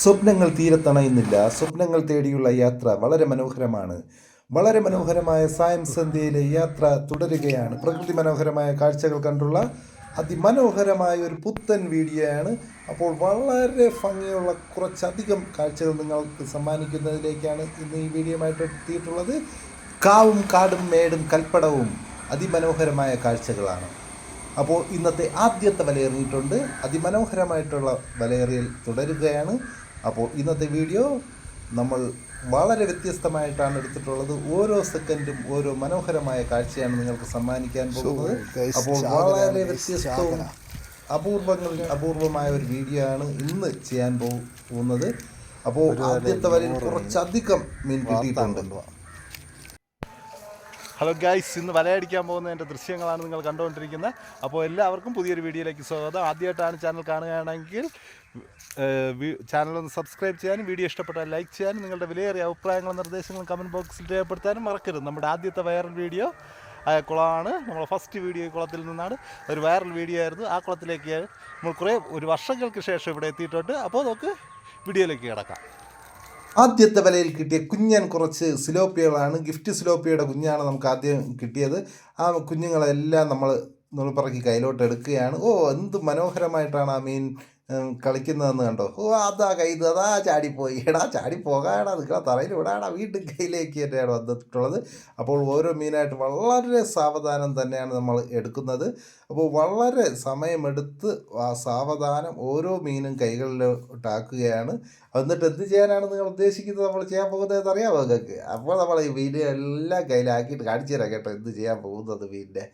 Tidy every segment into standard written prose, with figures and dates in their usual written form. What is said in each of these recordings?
സ്വപ്നങ്ങൾ തീരത്തണയുന്നില്ല. സ്വപ്നങ്ങൾ തേടിയുള്ള യാത്ര വളരെ മനോഹരമാണ്. വളരെ മനോഹരമായ സായം സന്ധ്യയിലെ യാത്ര തുടരുകയാണ്. പ്രകൃതി മനോഹരമായ കാഴ്ചകൾ കണ്ടുള്ള അതിമനോഹരമായ ഒരു പുത്തൻ വീഡിയോയാണ്. അപ്പോൾ വളരെ ഭംഗിയുള്ള കുറച്ചധികം കാഴ്ചകൾ നിങ്ങൾക്ക് സമ്മാനിക്കുന്നതിലേക്കാണ് ഇന്ന് ഈ വീഡിയോയുമായിട്ട് എത്തിയിട്ടുള്ളത്. കാവും കാടും മേടും കൽപ്പടവും അതിമനോഹരമായ കാഴ്ചകളാണ്. അപ്പോൾ ഇന്നത്തെ ആദ്യത്തെ വലയെറിഞ്ഞിട്ടുണ്ട്. അതിമനോഹരമായിട്ടുള്ള വലയെറിയൽ തുടരുകയാണ്. അപ്പോൾ ഇന്നത്തെ വീഡിയോ നമ്മൾ വളരെ വ്യത്യസ്തമായിട്ടാണ് എടുത്തിട്ടുള്ളത്. ഓരോ സെക്കൻഡും ഓരോ മനോഹരമായ കാഴ്ചയാണ് നിങ്ങൾക്ക് സമ്മാനിക്കാൻ പോകുന്നത്. അപ്പോൾ വളരെ വ്യത്യസ്തവും അപൂർവമായ ഒരു വീഡിയോ ആണ് ഇന്ന് ചെയ്യാൻ പോകുന്നത്. അപ്പോൾ ആദ്യത്തെ വലയിൽ കുറച്ചധികം മീൻ കിട്ടിയിട്ടുണ്ട്. ഹലോ ഗൈസ്, ഇന്ന് വലയടിക്കാൻ പോകുന്നതിൻ്റെ ദൃശ്യങ്ങളാണ് നിങ്ങൾ കണ്ടുകൊണ്ടിരിക്കുന്നത്. അപ്പോൾ എല്ലാവർക്കും പുതിയൊരു വീഡിയോയിലേക്ക് സ്വാഗതം. ആദ്യമായിട്ടാണ് ചാനൽ കാണുകയാണെങ്കിൽ ചാനലൊന്ന് സബ്സ്ക്രൈബ് ചെയ്യാനും വീഡിയോ ഇഷ്ടപ്പെട്ടാൽ ലൈക്ക് ചെയ്യാനും നിങ്ങളുടെ വിലയേറിയ അഭിപ്രായങ്ങളും നിർദ്ദേശങ്ങളും കമൻറ്റ് ബോക്സിൽ രേഖപ്പെടുത്താനും മറക്കരുത്. നമ്മുടെ ആദ്യത്തെ വൈറൽ വീഡിയോ ആയ കുളമാണ്. നമ്മൾ ഫസ്റ്റ് വീഡിയോ കുളത്തിൽ നിന്നാണ്. ഒരു വൈറൽ വീഡിയോ ആയിരുന്നു. ആ കുളത്തിലേക്ക് നമ്മൾ ഒരു വർഷങ്ങൾക്ക് ശേഷം ഇവിടെ എത്തിയിട്ടുണ്ട്. അപ്പോൾ നമുക്ക് വീഡിയോയിലേക്ക് കിടക്കാം. ആദ്യത്തെ വലയിൽ കിട്ടിയ കുഞ്ഞൻ കുറച്ച് സിലോപ്പിയകളാണ്. ഗിഫ്റ്റ് സിലോപ്പിയയുടെ കുഞ്ഞാണ് നമുക്ക് ആദ്യം കിട്ടിയത്. ആ കുഞ്ഞുങ്ങളെല്ലാം നമ്മൾ നുളിപ്പറക്കി കയ്യിലോട്ട് എടുക്കുകയാണ്. എന്ത് മനോഹരമായിട്ടാണ് ആ മീൻ കളിക്കുന്നതെന്ന് കണ്ടോ. അതാ കയ്യിൽ അതാ ചാടിപ്പോയി. ചാടിപ്പോകാടാ നിൽക്കുക തറയിൽ വിടാടാ വീണ്ടും കയ്യിലേക്ക് തന്നെയാണ് വന്നിട്ടുള്ളത്. അപ്പോൾ ഓരോ മീനായിട്ട് വളരെ സാവധാനം തന്നെയാണ് നമ്മൾ എടുക്കുന്നത്. അപ്പോൾ വളരെ സമയമെടുത്ത് ആ സാവധാനം ഓരോ മീനും കൈകളിലോട്ടാക്കുകയാണ്. എന്നിട്ട് എന്ത് ചെയ്യാനാണ് നിങ്ങൾ ഉദ്ദേശിക്കുന്നത് നമ്മൾ ചെയ്യാൻ പോകുന്നത് അറിയാമോ നിങ്ങൾക്ക്? അപ്പോൾ നമ്മൾ ഈ മീൻ എല്ലാം കയ്യിലാക്കിയിട്ട് കാണിച്ചു തരാം കേട്ടോ എന്ത് ചെയ്യാൻ പോകുന്നത് മീനിൻ്റെ.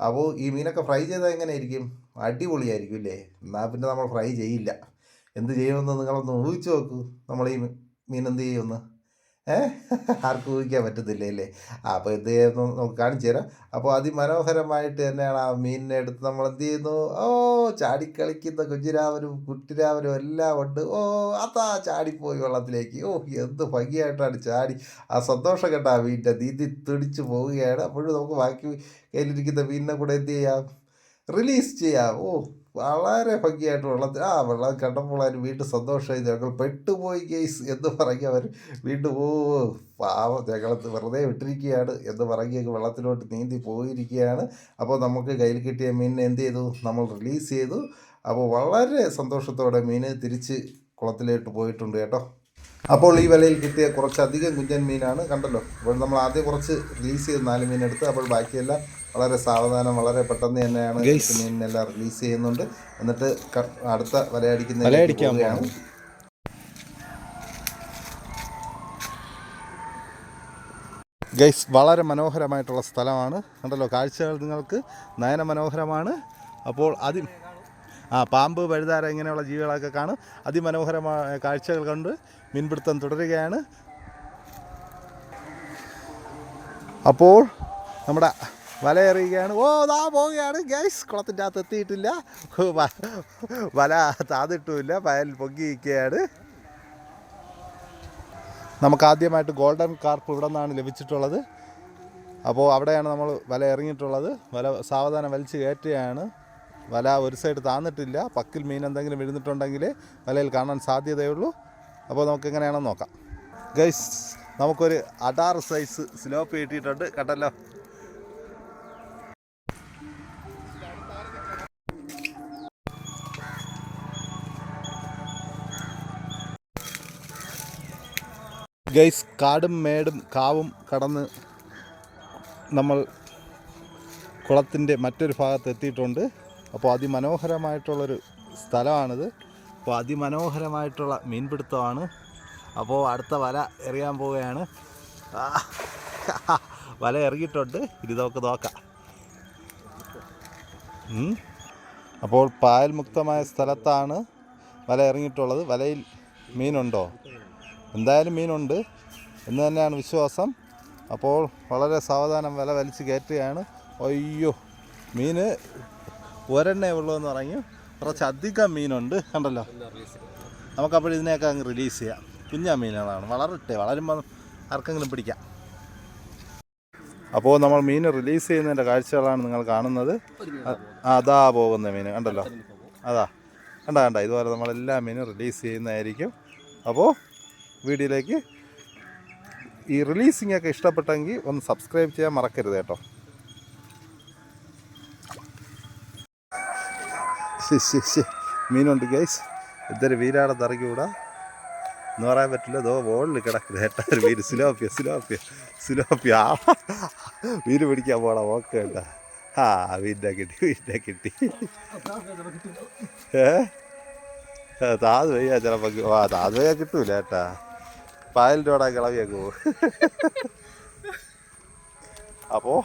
അപ്പോൾ ഈ മീനൊക്കെ ഫ്രൈ ചെയ്താൽ എങ്ങനെ ആയിരിക്കും? അടിപൊളിയായിരിക്കും അല്ലേ? എന്നാൽ പിന്നെ നമ്മൾ ഫ്രൈ ചെയ്യില്ല. എന്ത് ചെയ്യുമെന്ന് നിങ്ങളൊന്ന് ഊഹിച്ച് നോക്കൂ. നമ്മൾ ഈ മീൻ എന്ത് ചെയ്യുമെന്ന് ആർക്കും ഊഹിക്കാൻ പറ്റത്തില്ല അല്ലേ? അപ്പോൾ എന്ത് ചെയ്യുന്നു നമുക്ക് കാണിച്ചു തരാം. അപ്പോൾ അതിമനോഹരമായിട്ട് തന്നെയാണ് ആ മീനിനെ എടുത്ത് നമ്മൾ എന്ത് ചെയ്യുന്നു. ചാടിക്കളിക്കുന്ന കുഞ്ഞിരാമനും കുട്ടിരാമനും എല്ലാം ഉണ്ട്. അതാ ചാടിപ്പോയി വെള്ളത്തിലേക്ക്. എന്ത് ഭംഗിയായിട്ടാണ് ചാടി. ആ സന്തോഷം കേട്ടോ ആ മീനിൻ്റെ നീന്തി തുടിച്ച് പോവുകയാണ്. അപ്പോഴും നമുക്ക് ബാക്കി കയ്യിലിരിക്കുന്ന മീനിനെ കൂടെ എന്ത് ചെയ്യാം, റിലീസ് ചെയ്യാം. വളരെ ഭംഗിയായിട്ട് വെള്ളം കണ്ടപ്പോൾ അവർ വീണ്ടും സന്തോഷമായി. ഞങ്ങൾ പെട്ടുപോയി കേസ് എന്ന് പറഞ്ഞ് അവർ വീണ്ടും പാവം ഞങ്ങൾ വെറുതെ വിട്ടിരിക്കുകയാണ് എന്ന് പറഞ്ഞ് വെള്ളത്തിലോട്ട് നീന്തി പോയിരിക്കുകയാണ്. അപ്പോൾ നമുക്ക് കയ്യിൽ കിട്ടിയ മീനിനെ എന്ത് ചെയ്തു, നമ്മൾ റിലീസ് ചെയ്തു. അപ്പോൾ വളരെ സന്തോഷത്തോടെ മീൻ തിരിച്ച് കുളത്തിലോട്ട് പോയിട്ടുണ്ട് കേട്ടോ. അപ്പോൾ ഈ വലയിൽ കിട്ടിയ കുറച്ചധികം കുഞ്ഞൻ മീനാണ് കണ്ടല്ലോ. അപ്പോൾ നമ്മൾ ആദ്യം കുറച്ച് റിലീസ് ചെയ്ത് 4 മീനെടുത്ത് അപ്പോൾ ബാക്കിയെല്ലാം വളരെ സാവധാനം വളരെ പെട്ടെന്ന് തന്നെയാണ് മീനിനെല്ലാം റിലീസ് ചെയ്യുന്നുണ്ട്. എന്നിട്ട് അടുത്ത വലയടിക്കുന്നതാണ്. ഗൈസ്, വളരെ മനോഹരമായിട്ടുള്ള സ്ഥലമാണ് കണ്ടല്ലോ. കാഴ്ചകൾ നിങ്ങൾക്ക് നയന മനോഹരമാണ്. അപ്പോൾ പാമ്പ്, വഴുതാര ഇങ്ങനെയുള്ള ജീവികളൊക്കെ കാണും. അതിമനോഹരമായ കാഴ്ചകൾ കണ്ട് മീൻപിടുത്തം തുടരുകയാണ്. അപ്പോൾ നമ്മുടെ വല എറിയുകയാണ്. പോവുകയാണ് ഗൈസ്. കുളത്തിൻ്റെ അകത്ത് എത്തിയിട്ടില്ല. വല താതിട്ടുമില്ല. വയൽ പൊങ്ങിയിരിക്കുകയാണ്. നമുക്ക് ആദ്യമായിട്ട് ഗോൾഡൻ കാർപ്പ് ഇവിടെ നിന്നാണ് ലഭിച്ചിട്ടുള്ളത്. അപ്പോൾ അവിടെയാണ് നമ്മൾ വല ഇറങ്ങിയിട്ടുള്ളത്. വല സാവധാനം വലിച്ച് കയറ്റുകയാണ്. വല ഒരു സൈഡ് താന്നിട്ടില്ല. പക്കിൽ മീൻ എന്തെങ്കിലും വീഴുന്നിട്ടുണ്ടെങ്കിൽ വലയിൽ കാണാൻ സാധ്യതയുള്ളൂ. അപ്പോൾ നമുക്ക് എങ്ങനെയാണെന്ന് നോക്കാം. ഗൈസ്, നമുക്കൊരു 16 സൈസ് സിലോപ്പി കിട്ടിയിട്ടുണ്ട് കേട്ടല്ലോ. ഗൈസ്, കാടും മേടും കാവും കടന്ന് നമ്മൾ കുളത്തിൻ്റെ മറ്റൊരു ഭാഗത്ത് എത്തിയിട്ടുണ്ട്. അപ്പോൾ അതിമനോഹരമായിട്ടുള്ളൊരു സ്ഥലമാണിത്. അപ്പോൾ അതിമനോഹരമായിട്ടുള്ള മീൻപിടുത്തമാണ്. അപ്പോൾ അടുത്ത വല എറിയാൻ പോവുകയാണ്. വല ഇറങ്ങിയിട്ടുണ്ട്. ഇത് നമുക്ക് നോക്കാം. അപ്പോൾ പായൽ മുക്തമായ സ്ഥലത്താണ് വല ഇറങ്ങിയിട്ടുള്ളത്. വലയിൽ മീനുണ്ടോ? എന്തായാലും മീനുണ്ട് എന്ന് തന്നെയാണ് വിശ്വാസം. അപ്പോൾ വളരെ സാവധാനം വല വലിച്ച് കയറ്റുകയാണ്. അയ്യോ, മീന് ഒരെണ്ണേ ഉള്ളൂ എന്ന് പറഞ്ഞു. കുറച്ചധികം മീനുണ്ട് കണ്ടല്ലോ. നമുക്കപ്പോൾ ഇതിനെയൊക്കെ അങ്ങ് റിലീസ് ചെയ്യാം. കുഞ്ഞാ മീനുകളാണ്. വളരുമ്പോൾ ആർക്കെങ്കിലും പിടിക്കാം. അപ്പോൾ നമ്മൾ മീൻ റിലീസ് ചെയ്യുന്നതിൻ്റെ കാഴ്ചകളാണ് നിങ്ങൾ കാണുന്നത്. അതാ പോകുന്ന മീൻ കണ്ടല്ലോ. കണ്ട ഇതുപോലെ നമ്മളെല്ലാ മീനും റിലീസ് ചെയ്യുന്നതായിരിക്കും. അപ്പോൾ വീഡിയോയിലേക്ക് ഈ റിലീസിംഗ് ഒക്കെ ഇഷ്ടപ്പെട്ടെങ്കിൽ ഒന്ന് സബ്സ്ക്രൈബ് ചെയ്യാൻ മറക്കരുത് കേട്ടോ. മീനുണ്ട് ഗൈസ്. ഇതൊരു വീരാടെ തറയ്ക്കൂടാ എന്ന് പറയാൻ പറ്റില്ല. ഇതോ ബോളിൽ കിടക്കുന്നത് കേട്ടോ ഒരു മീൻ. സിലോപ്പിയ മീൻ പിടിക്കാൻ പോടാ. ഓക്കെ കേട്ടോ. ആ മീനിനെ കിട്ടി. താത് വയ്യാ ചിലപ്പോൾ. താത് വയ്യാ കിട്ടൂല കേട്ടാ. പായലിൻ്റെ ഓടാ കിളവിയൊക്കെ പോകും. അപ്പോൾ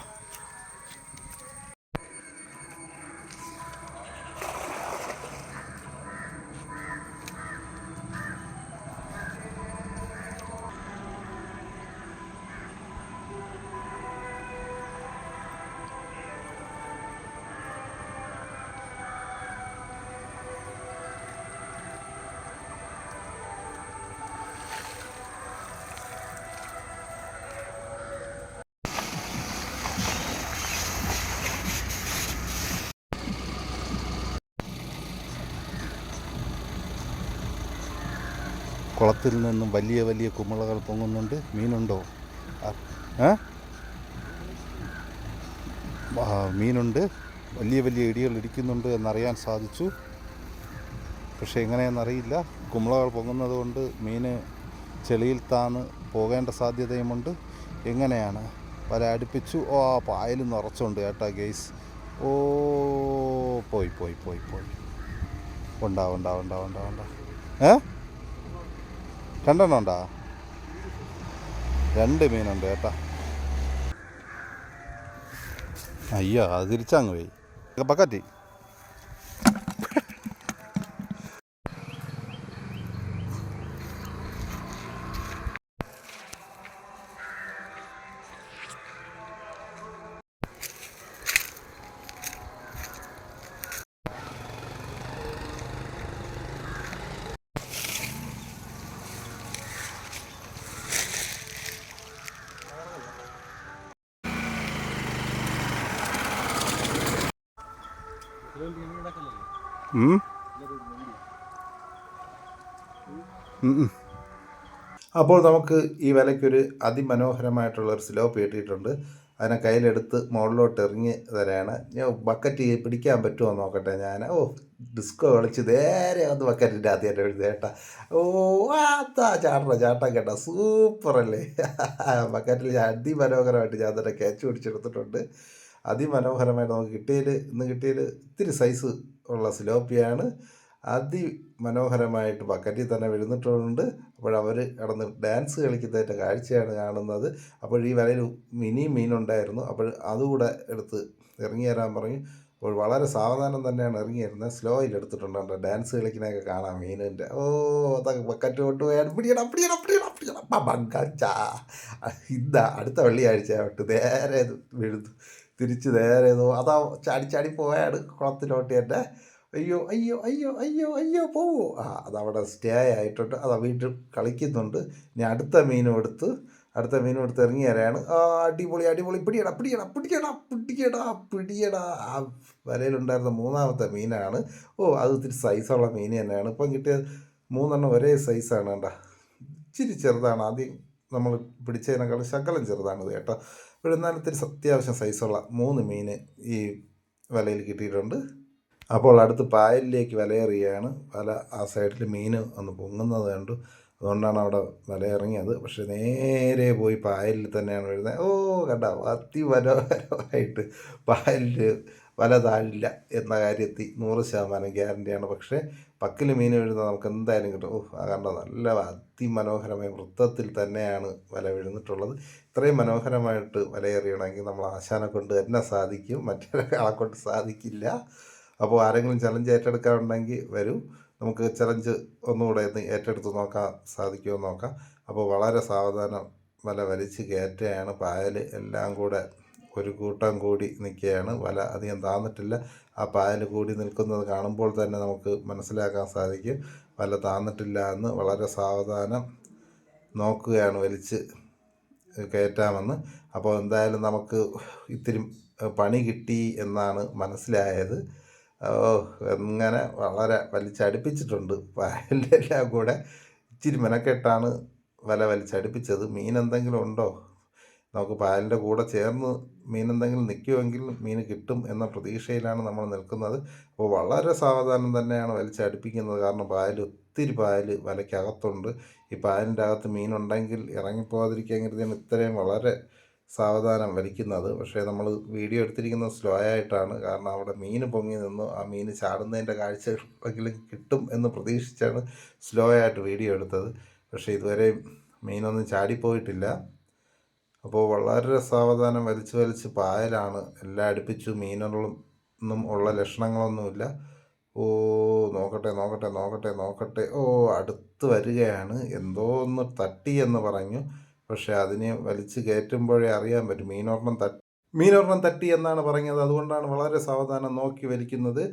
കുളത്തിൽ നിന്നും വലിയ വലിയ കുമിളകൾ പൊങ്ങുന്നുണ്ട്. മീനുണ്ടോ? മീനുണ്ട്. വലിയ വലിയ ഇടികൾ ഇടിക്കുന്നുണ്ട് എന്നറിയാൻ സാധിച്ചു. പക്ഷേ എങ്ങനെയെന്നറിയില്ല. കുമിളകൾ പൊങ്ങുന്നത് കൊണ്ട് മീൻ ചെളിയിൽ താന്ന് പോകേണ്ട സാധ്യതയുമുണ്ട്. എങ്ങനെയാണ്? വല അടുപ്പിച്ചു. ഓ പായൽ നിറച്ചുണ്ട് കേട്ടാ ഗെയ്സ്. ഓ പോയി ഉണ്ടാ. രണ്ടെണ്ണം ഉണ്ടാ? 2 മീനുണ്ട് കേട്ടാ. അയ്യോ അത് തിരിച്ചങ്ങ് പോയി. ബക്കറ്റി അപ്പോൾ നമുക്ക് ഈ വലയ്ക്കൊരു അതിമനോഹരമായിട്ടുള്ളൊരു സ്ലോപ്പ് കിട്ടിയിട്ടുണ്ട്. അതിനെ കയ്യിലെടുത്ത് മുകളിലോട്ട് എറിഞ്ഞ് തരാണ്. ഞാൻ ബക്കറ്റ് പിടിക്കാൻ പറ്റുമോ നോക്കട്ടെ ഞാൻ. ഡിസ്കോ കളിച്ച് നേരെ വന്ന് ബക്കറ്റിൻ്റെ ആദ്യം എഴുതി കേട്ടാ. ചാട്ടം കേട്ടാ. സൂപ്പറല്ലേ. ബക്കറ്റിൽ അതിമനോഹരമായിട്ട് ഞാൻ തന്നെ ക്യാച്ച് പിടിച്ചെടുത്തിട്ടുണ്ട്. അതിമനോഹരമായിട്ട് നമുക്ക് ഇന്ന് കിട്ടിയതിൽ ഇത്തിരി സൈസ് ഉള്ള സിലോപ്പിയാണ്. അതിമനോഹരമായിട്ട് ബക്കറ്റിൽ തന്നെ വീഴുന്നിട്ടുണ്ട്. അപ്പോഴവർ കിടന്ന് ഡാൻസ് കളിക്കുന്നതിൻ്റെ കാഴ്ചയാണ് കാണുന്നത്. അപ്പോൾ ഈ വലയിൽ മീനുണ്ടായിരുന്നു. അപ്പോൾ അതുകൂടെ എടുത്ത് ഇറങ്ങി തരാൻ പറഞ്ഞു. അപ്പോൾ വളരെ സാവധാനം തന്നെയാണ് ഇറങ്ങി വരുന്നത്. സ്ലോയിൽ എടുത്തിട്ടുണ്ട് കേട്ടോ. ഡാൻസ് കളിക്കുന്നതൊക്കെ കാണാം മീനിൻ്റെ. അതൊക്കെ ബക്കറ്റ് കൊണ്ടുപോയാൽ പിടിയണം. ഇതാ അടുത്ത വെള്ളിയാഴ്ച ആയിട്ട് നേരെ വീഴുന്നു. തിരിച്ച് നേരെ അതാ ചാടി പോയാണ് കുളത്തിലോട്ട് തന്നെ. അയ്യോ പോവോ. അതവിടെ സ്റ്റേ ആയിട്ടുണ്ട്. അതാ വീട്ടിൽ കളിക്കുന്നുണ്ട്. ഇനി അടുത്ത മീനും എടുത്ത് ഇറങ്ങി തരാണ്. അടിപൊളി. പിടിയടാ. ആ വലയിലുണ്ടായിരുന്ന 3ാമത്തെ മീനാണ്. അത് ഇത്തിരി സൈസുള്ള മീൻ തന്നെയാണ്. ഇപ്പം കിട്ടിയത് 3 ഒരേ സൈസാണ് കേട്ടോ. ഇച്ചിരി ചെറുതാണ്. ആദ്യം നമ്മൾ പിടിച്ചതിനേക്കാൾ ശകലം ചെറുതാണിത് കേട്ടോ. ഇവിടെ എന്നാലും ഇത്തിരി അത്യാവശ്യം സൈസുള്ള 3 മീൻ ഈ വലയിൽ കിട്ടിയിട്ടുണ്ട്. അപ്പോൾ അടുത്ത് പായലിലേക്ക് വലയെറിയുകയാണ്. വല ആ സൈഡിൽ മീൻ ഒന്ന് പൊങ്ങുന്നത് കണ്ടു. അതുകൊണ്ടാണ് അവിടെ വല ഇറങ്ങിയത്. പക്ഷെ നേരെ പോയി പായലിൽ തന്നെയാണ് വീഴുന്നത്. കണ്ടോ അതിമനോഹരമായിട്ട് പായലിൽ വല താഴില്ല എന്ന കാര്യത്തിൽ 100% ഗ്യാരണ്ടിയാണ്. പക്ഷേ പക്കിൽ മീൻ വീഴുന്നത് നമുക്ക് എന്തായാലും കിട്ടും. കണ്ടോ നല്ല അതിമനോഹരമായ വൃത്തത്തിൽ തന്നെയാണ് വല വീഴുന്നിട്ടുള്ളത്. ഇത്രയും മനോഹരമായിട്ട് വലയെറിയണമെങ്കിൽ നമ്മൾ ആശാനെ കൊണ്ട് തന്നെ സാധിക്കും. മറ്റൊരാളെ കൊണ്ട് സാധിക്കില്ല. അപ്പോൾ ആരെങ്കിലും ചലഞ്ച് ഏറ്റെടുക്കാറുണ്ടെങ്കിൽ വരൂ. നമുക്ക് ചലഞ്ച് ഒന്നുകൂടെ ഒന്ന് ഏറ്റെടുത്ത് നോക്കാൻ സാധിക്കുമോ നോക്കാം. അപ്പോൾ വളരെ സാവധാനം വല വലിച്ച് കയറ്റുകയാണ്. പായൽ എല്ലാം കൂടെ ഒരു കൂട്ടം കൂടി നിൽക്കുകയാണ്. വല അധികം താന്നിട്ടില്ല. ആ പായൽ കൂടി നിൽക്കുന്നത് കാണുമ്പോൾ തന്നെ നമുക്ക് മനസ്സിലാക്കാൻ സാധിക്കും വല താന്നിട്ടില്ല എന്ന്. വളരെ സാവധാനം നോക്കുകയാണ് വലിച്ച് കയറ്റാമെന്ന്. അപ്പോൾ എന്തായാലും നമുക്ക് ഇത്തിരി പണി കിട്ടി എന്നാണ് മനസ്സിലായത്. അങ്ങനെ വളരെ വലിച്ചടുപ്പിച്ചിട്ടുണ്ട് പായലെല്ലാം കൂടെ. ഇച്ചിരി മെനക്കെട്ടാണ് വല വലിച്ചടുപ്പിച്ചത്. മീൻ എന്തെങ്കിലും ഉണ്ടോ, നമുക്ക് പായലിൻ്റെ കൂടെ ചേർന്ന് മീൻ എന്തെങ്കിലും നിൽക്കുമെങ്കിൽ മീൻ കിട്ടും എന്ന പ്രതീക്ഷയിലാണ് നമ്മൾ നിൽക്കുന്നത്. അപ്പോൾ വളരെ സാവധാനം തന്നെയാണ് വലിച്ചടുപ്പിക്കുന്നത്. കാരണം ഒത്തിരി പായൽ വലയ്ക്കകത്തുണ്ട്. ഈ പായലിൻ്റെ അകത്ത് മീനുണ്ടെങ്കിൽ ഇറങ്ങിപ്പോകാതിരിക്കാൻ കരുതിയാണ് ഇത്രയും വളരെ സാവധാനം വലിക്കുന്നത്. പക്ഷേ നമ്മൾ വീഡിയോ എടുത്തിരിക്കുന്നത് സ്ലോ ആയിട്ടാണ്. കാരണം അവിടെ മീൻ പൊങ്ങി നിന്നു. ആ മീൻ ചാടുന്നതിൻ്റെ കാഴ്ചകളെങ്കിലും കിട്ടും എന്ന് പ്രതീക്ഷിച്ചാണ് സ്ലോ ആയിട്ട് വീഡിയോ എടുത്തത്. പക്ഷേ ഇതുവരെ മീനൊന്നും ചാടിപ്പോയിട്ടില്ല. അപ്പോൾ വളരെ സാവധാനം വലിച്ച് പായലാണ്. എല്ലാം അടുപ്പിച്ചു. മീനുകളൊന്നും ഉള്ള ലക്ഷണങ്ങളൊന്നുമില്ല. ഓ, നോക്കട്ടെ. ഓ, അടുത്ത് വരികയാണ്. എന്തോ ഒന്ന് തട്ടി എന്ന് പറഞ്ഞു. പക്ഷെ അതിനെ വലിച്ച് കയറ്റുമ്പോഴേ അറിയാൻ പറ്റും മീനൊരെണ്ണം തട്ടി എന്നാണ് പറഞ്ഞത്. അതുകൊണ്ടാണ് വളരെ സാവധാനം നോക്കി വലിക്കുന്നത്.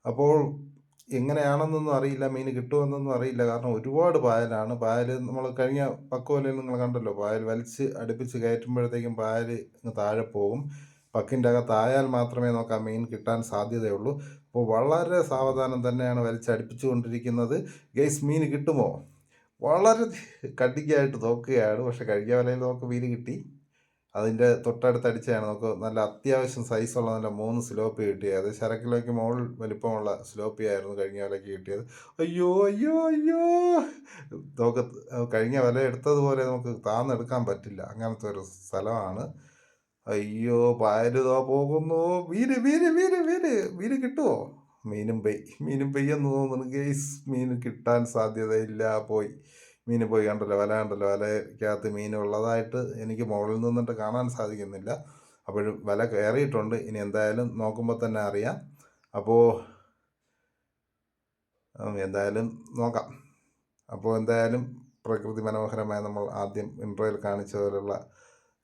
അപ്പോൾ എങ്ങനെയാണെന്നൊന്നും അറിയില്ല, മീൻ കിട്ടുമെന്നൊന്നും അറിയില്ല. കാരണം ഒരുപാട് പായലാണ്. പായൽ നമ്മൾ കഴിഞ്ഞ പക്കുവലയിൽ നിങ്ങൾ കണ്ടല്ലോ, പായൽ വലിച്ച് അടുപ്പിച്ച് കയറ്റുമ്പോഴത്തേക്കും പായൽ താഴെ പോകും. പക്കിൻ്റെ അകത്തായാൽ മാത്രമേ നമുക്ക് ആ മീൻ കിട്ടാൻ സാധ്യതയുള്ളൂ. അപ്പോൾ വളരെ സാവധാനം തന്നെയാണ് വലിച്ചടുപ്പിച്ചു കൊണ്ടിരിക്കുന്നത്. ഗൈസ്, മീൻ കിട്ടുമോ? വളരെ കട്ടിക്കായിട്ട് നോക്കുകയാണ്. പക്ഷെ കഴിഞ്ഞ വലയിൽ നമുക്ക് മീൻ കിട്ടി. അതിൻ്റെ തൊട്ടടുത്തടിച്ചാണ് നമുക്ക് നല്ല അത്യാവശ്യം സൈസുള്ള നല്ല 3 സിലോപ്പി കിട്ടിയത്. ഏകദേശം 1/2 കിലോയ്ക്ക് മുകളിൽ വലിപ്പമുള്ള സിലോപ്പി ആയിരുന്നു കഴിഞ്ഞ വലയ്ക്ക് കിട്ടിയത്. അയ്യോ, നമുക്ക് കഴിഞ്ഞ വല എടുത്തതുപോലെ നമുക്ക് താന്നെടുക്കാൻ പറ്റില്ല. അങ്ങനത്തെ ഒരു സ്ഥലമാണ്. അയ്യോ, പായലുതോ പോകുന്നു. മീന് കിട്ടുമോ? മീനും പെയ്യെന്ന് തോന്നുന്നു ഗെയ്സ്. മീൻ കിട്ടാൻ സാധ്യതയില്ല. മീൻ പോയി. കണ്ടല്ലോ, വലയ്ക്കകത്ത് മീൻ ഉള്ളതായിട്ട് എനിക്ക് മുകളിൽ നിന്നിട്ട് കാണാൻ സാധിക്കുന്നില്ല. അപ്പോഴും വല കയറിയിട്ടുണ്ട്. ഇനി എന്തായാലും നോക്കുമ്പോൾ തന്നെ അറിയാം. അപ്പോൾ എന്തായാലും നോക്കാം. അപ്പോൾ എന്തായാലും പ്രകൃതി മനോഹരമായ നമ്മൾ ആദ്യം ഇൻട്രോയിൽ കാണിച്ച പോലുള്ള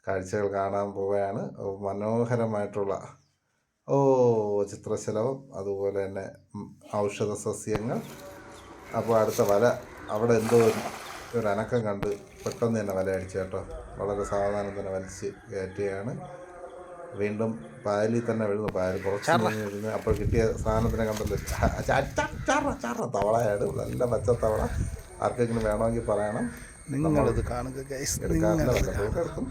കാഴ്ചകൾ കാണാൻ പോവുകയാണ്. മനോഹരമായിട്ടുള്ള ചിത്രശലഭം, അതുപോലെ തന്നെ ഔഷധ സസ്യങ്ങൾ. അപ്പോൾ അടുത്ത വല അവിടെ എന്തോ ഒരു അനക്കം കണ്ട് പെട്ടെന്ന് തന്നെ വല അടിച്ചു കേട്ടോ. വളരെ സാവധാനം തന്നെ വലിച്ച് കയറ്റുകയാണ്. വീണ്ടും പായലിൽ തന്നെ വീഴുന്നു. പായൽ കുറച്ച് വീഴുന്നു. അപ്പോൾ കിട്ടിയ സാധനത്തിനെ കണ്ടല്ലോ, തവളയാണ്. നല്ല പച്ച തവള. ആർക്കെങ്കിലും വേണമെങ്കിൽ പറയണം, നിങ്ങളിത് കാണുക ഗൈസ്. എടുക്കും.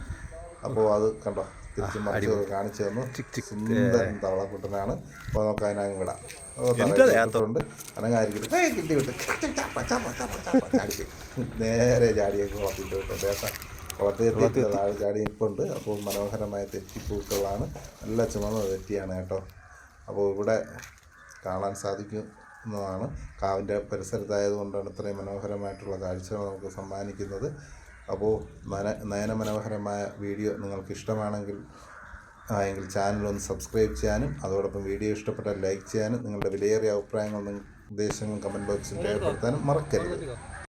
അപ്പോൾ അത് കണ്ടോ, തിരിച്ച് മറിച്ച് കാണിച്ചു തന്നു. സുന്ദരൻ തവളക്കുട്ടനാണ്. അപ്പോൾ നമുക്ക് അതിനകം വിടാം. ണ്ട് അനങ്ങായിരിക്കും. കിട്ടി വിട്ട് നേരെ ചാടിയൊക്കെ കുളത്തിട്ട് വിട്ടു. കുളത്തിൽ താഴെ ചാടി നിൽപ്പുണ്ട്. അപ്പോൾ മനോഹരമായ തെറ്റിപ്പൂക്കളാണ്. നല്ല ചുമന്ന തെറ്റിയാണ് കേട്ടോ. അപ്പോൾ ഇവിടെ കാണാൻ സാധിക്കുന്നതാണ്. കാവിൻ്റെ പരിസരത്തായതുകൊണ്ടാണ് ഇത്രയും മനോഹരമായിട്ടുള്ള കാഴ്ചകൾ നമുക്ക് സമ്മാനിക്കുന്നത്. അപ്പോൾ നയനമനോഹരമായ വീഡിയോ നിങ്ങൾക്ക് ഇഷ്ടമാണെങ്കിൽ എങ്കിൽ ചാനലൊന്ന് സബ്സ്ക്രൈബ് ചെയ്യാനും, അതോടൊപ്പം വീഡിയോ ഇഷ്ടപ്പെട്ടാൽ ലൈക്ക് ചെയ്യാനും, നിങ്ങളുടെ വിലയേറിയ അഭിപ്രായങ്ങളും നിർദ്ദേശങ്ങളും കമൻറ്റ് ബോക്സിൽ രേഖപ്പെടുത്താനും മറക്കരുത്.